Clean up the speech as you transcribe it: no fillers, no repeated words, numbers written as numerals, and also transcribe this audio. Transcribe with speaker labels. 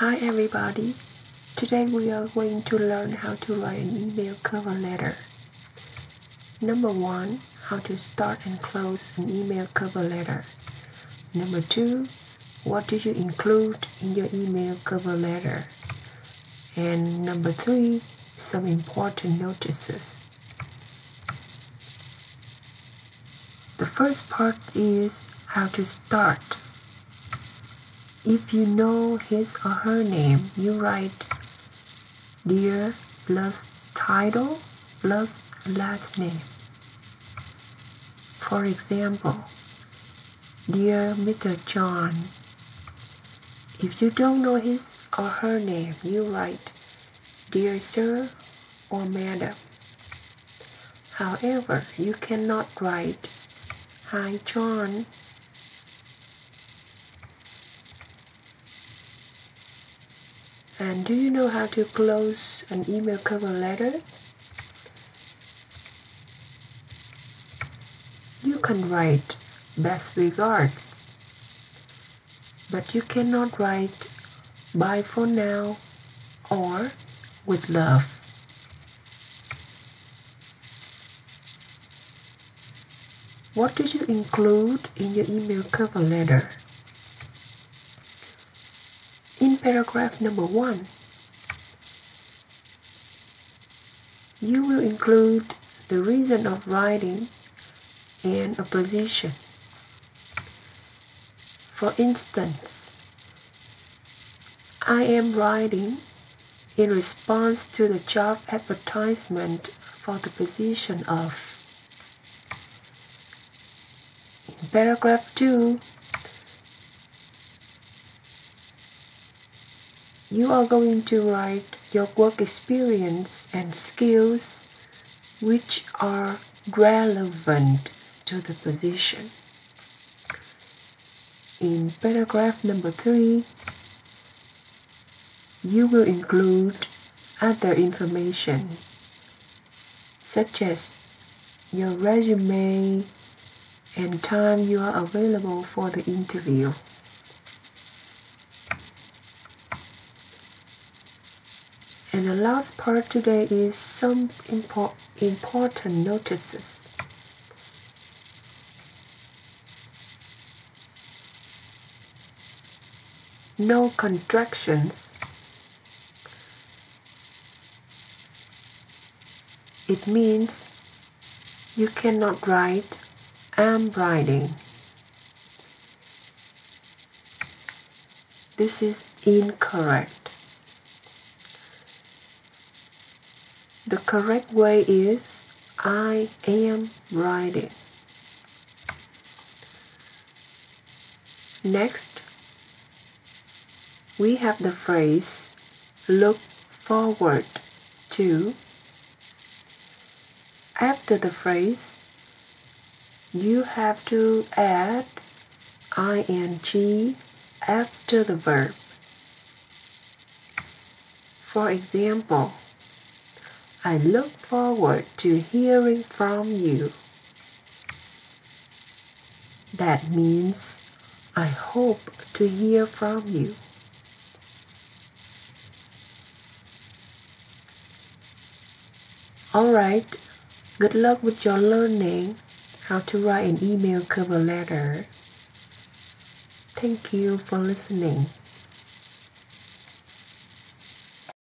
Speaker 1: Hi everybody, today we are going to learn how to write an email cover letter. Number 1, how to start and close an email cover letter. Number 2, what do you include in your email cover letter? And number 3, some important notices. The first part is how to start. If you know his or her name, you write Dear plus title plus last name. For example, Dear Mr. John. If you don't know his or her name, you write Dear Sir or Madam. However, you cannot write Hi John. And do you know how to close an email cover letter? You can write best regards, but you cannot write bye for now or with love. What do you include in your email cover letter? In paragraph number 1, you will include the reason of writing and a position. For instance, I am writing in response to the job advertisement for the position of. In paragraph 2, you are going to write your work experience and skills which are relevant to the position. In paragraph number 3, you will include other information such as your resume and time you are available for the interview. And the last part today is some important notices. No contractions. It means you cannot write I'm writing. This is incorrect. The correct way is I am writing. Next, we have the phrase look forward to. After the phrase, you have to add ing after the verb. For example, I look forward to hearing from you. That means I hope to hear from you. Alright, good luck with your learning how to write an email cover letter. Thank you for listening.